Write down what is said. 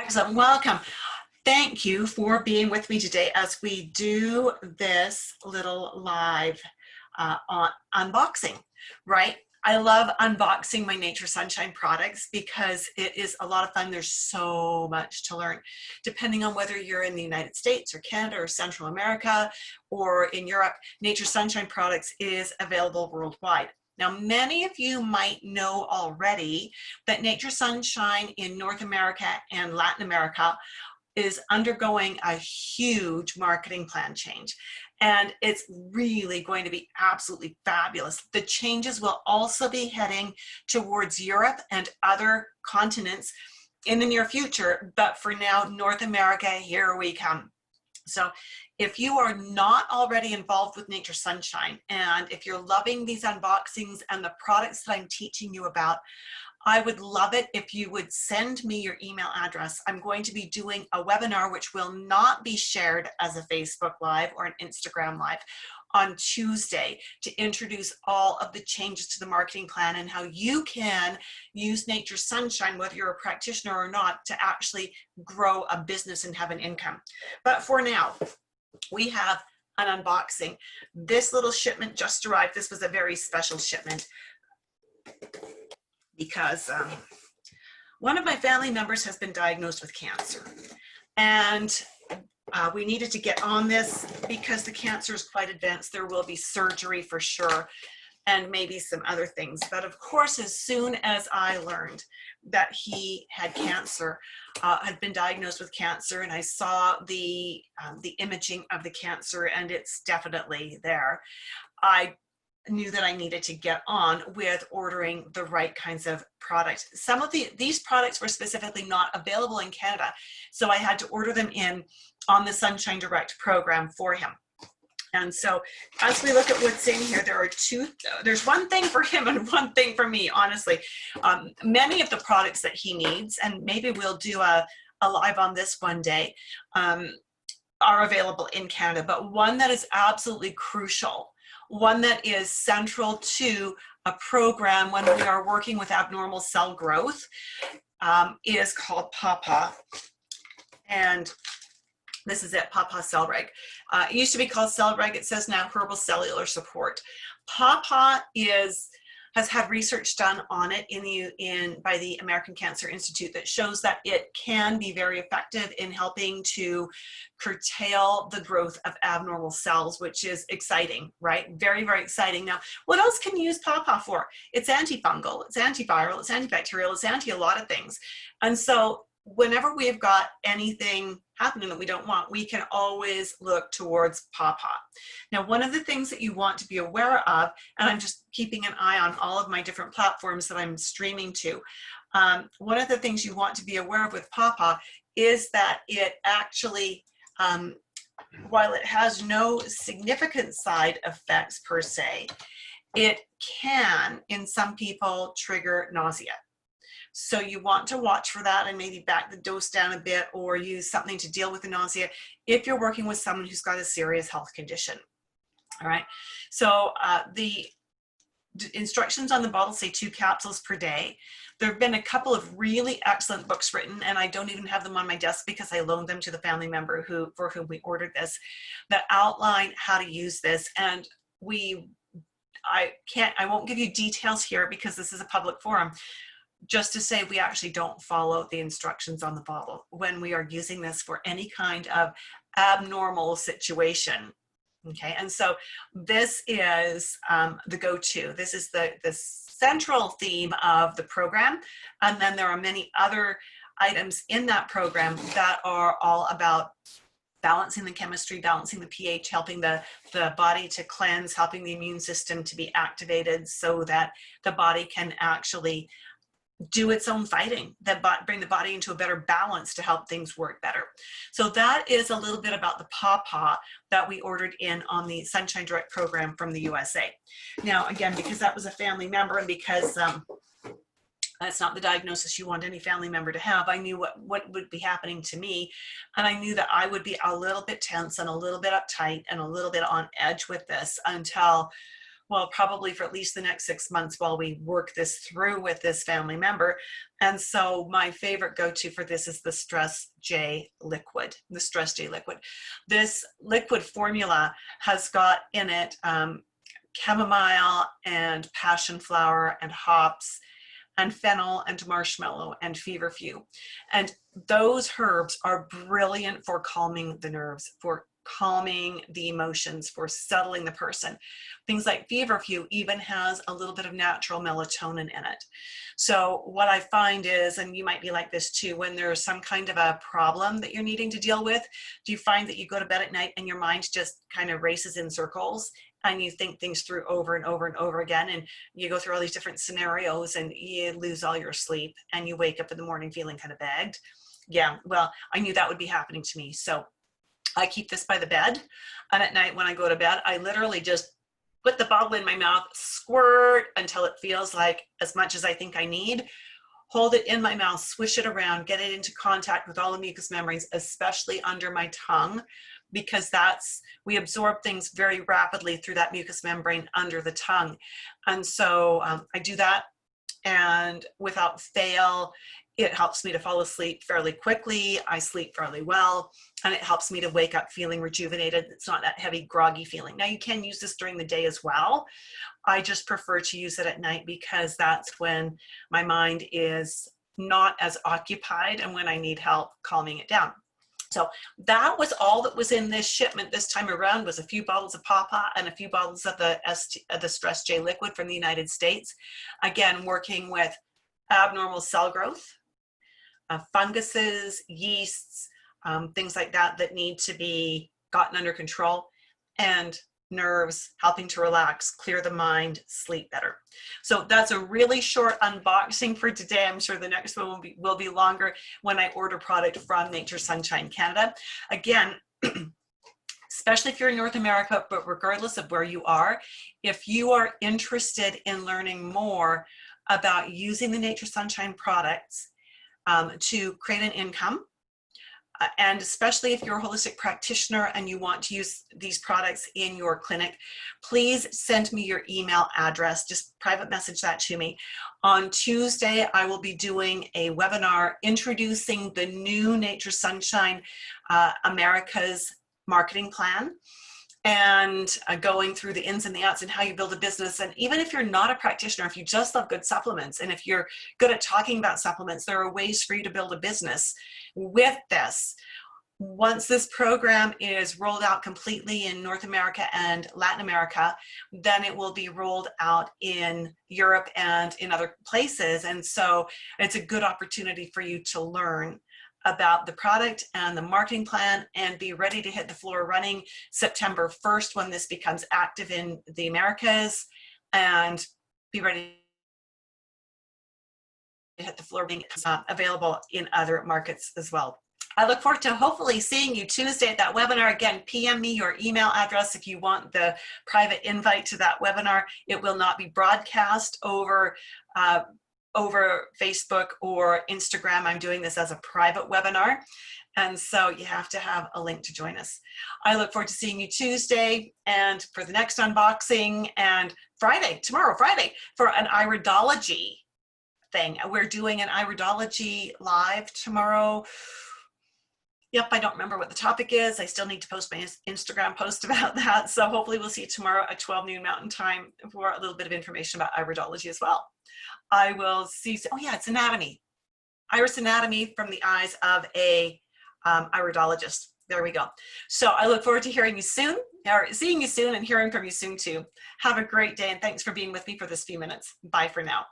Excellent. Welcome. Thank you for being with me today as we do this little live on unboxing, right? I love unboxing my Nature Sunshine products because it is a lot of fun. There's so much to learn. Depending on whether you're in the United States or Canada or Central America or in Europe, Nature Sunshine products is available worldwide. Now, many of you might know already that Nature Sunshine in North America and Latin America is undergoing a huge marketing plan change. And it's really going to be absolutely fabulous. The changes will also be heading towards Europe and other continents in the near future. But for now, North America, here we come. So if you are not already involved with Nature Sunshine, and if you're loving these unboxings and the products that I'm teaching you about, I would love it if you would send me your email address. I'm going to be doing a webinar which will not be shared as a Facebook Live or an Instagram Live on Tuesday to introduce all of the changes to the marketing plan and how you can use Nature Sunshine, whether you're a practitioner or not, to actually grow a business and have an income. But for now, we have an unboxing. This little shipment just arrived. This was a very special shipment because one of my family members has been diagnosed with cancer, and we needed to get on this because the cancer is quite advanced. There will be surgery for sure, and maybe some other things. But of course, as soon as I learned that he had cancer, had been diagnosed with cancer, and I saw the imaging of the cancer, and it's definitely there, I knew that I needed to get on with ordering the right kinds of products. Some of these products were specifically not available in Canada, so I had to order them in on the Sunshine Direct program for him. And so as we look at what's in here, there's one thing for him and one thing for me, honestly. Many of the products that he needs, and maybe we'll do a live on this one day, are available in Canada, but one that is absolutely crucial, one that is central to a program when we are working with abnormal cell growth, is called Pawpaw. And this is it, Pawpaw Cellreg. It used to be called Cellreg. It says now Herbal Cellular Support. Pawpaw has had research done on it by the American Cancer Institute that shows that it can be very effective in helping to curtail the growth of abnormal cells, which is exciting, right? Very, very exciting. Now, what else can you use Pawpaw for? It's antifungal, it's antiviral, it's antibacterial, it's anti a lot of things. And so whenever we've got anything happening that we don't want, we can always look towards Pawpaw. Now, one of the things that you want to be aware of, and I'm just keeping an eye on all of my different platforms that I'm streaming to, one of the things you want to be aware of with Pawpaw is that it actually, while it has no significant side effects per se, it can, in some people, trigger nausea. So you want to watch for that and maybe back the dose down a bit or use something to deal with the nausea if you're working with someone who's got a serious health condition. All right. So the instructions on the bottle say 2 capsules per day. There have been a couple of really excellent books written, and I don't even have them on my desk because I loaned them to the family member for whom we ordered this, that outline how to use this. And I won't give you details here because this is a public forum, just to say we actually don't follow the instructions on the bottle when we are using this for any kind of abnormal situation. Okay, and so this is the go-to. This is the central theme of the program, and then there are many other items in that program that are all about balancing the chemistry, balancing the pH, helping the body to cleanse, helping the immune system to be activated so that the body can actually do its own fighting, bring the body into a better balance to help things work better. So that is a little bit about the Pawpaw that we ordered in on the Sunshine Direct program from the USA. Now, again, because that was a family member and because that's not the diagnosis you want any family member to have, I knew what would be happening to me. And I knew that I would be a little bit tense and a little bit uptight and a little bit on edge with this until well, probably for at least the next 6 months while we work this through with this family member. And so my favorite go-to for this is the Stress J liquid, the Stress J liquid. This liquid formula has got in it chamomile and passion flower and hops and fennel and marshmallow and feverfew. And those herbs are brilliant for calming the nerves, for calming the emotions, for settling the person. Things like feverfew even has a little bit of natural melatonin in it. So what I find is, and you might be like this too, when there's some kind of a problem that you're needing to deal with, do you find that you go to bed at night and your mind just kind of races in circles and you think things through over and over and over again, and you go through all these different scenarios and you lose all your sleep and you wake up in the morning feeling kind of bagged? Yeah, well, I knew that would be happening to me. So I keep this by the bed, and at night when I go to bed, I literally just put the bottle in my mouth, squirt until it feels like as much as I think I need, hold it in my mouth, swish it around, get it into contact with all the mucous membranes, especially under my tongue, because we absorb things very rapidly through that mucous membrane under the tongue. And so I do that, and without fail, it helps me to fall asleep fairly quickly. I sleep fairly well, and it helps me to wake up feeling rejuvenated. It's not that heavy, groggy feeling. Now, you can use this during the day as well. I just prefer to use it at night because that's when my mind is not as occupied and when I need help calming it down. So that was all that was in this shipment this time around, was a few bottles of Pawpaw and a few bottles of the Stress J liquid from the United States. Again, working with abnormal cell growth, funguses, yeasts, things like that that need to be gotten under control, and nerves, helping to relax, clear the mind, sleep better. So that's a really short unboxing for today. I'm sure the next one will be longer when I order product from Nature Sunshine Canada. Again, especially if you're in North America, but regardless of where you are, if you are interested in learning more about using the Nature Sunshine products to create an income, and especially if you're a holistic practitioner and you want to use these products in your clinic, please send me your email address. Just private message that to me. On Tuesday, I will be doing a webinar introducing the new Nature Sunshine America's marketing plan, and going through the ins and the outs and how you build a business. And even if you're not a practitioner, if you just love good supplements, and if you're good at talking about supplements, there are ways for you to build a business with this. Once this program is rolled out completely in North America and Latin America, then it will be rolled out in Europe and in other places. And so it's a good opportunity for you to learn about the product and the marketing plan and be ready to hit the floor running September 1st when this becomes active in the Americas, and be ready to hit the floor being available in other markets as well. I look forward to hopefully seeing you Tuesday at that webinar. Again, PM me your email address if you want the private invite to that webinar. It will not be broadcast over Facebook or Instagram. I'm doing this as a private webinar, and so you have to have a link to join us. I look forward to seeing you Tuesday and for the next unboxing, and tomorrow Friday, for an iridology thing. We're doing an iridology live tomorrow. Yep, I don't remember what the topic is. I still need to post my Instagram post about that. So hopefully we'll see you tomorrow at 12 noon Mountain Time for a little bit of information about iridology as well. I will see, oh yeah, it's anatomy. Iris anatomy from the eyes of a iridologist. There we go. So I look forward to hearing you soon, or seeing you soon and hearing from you soon too. Have a great day, and thanks for being with me for this few minutes. Bye for now.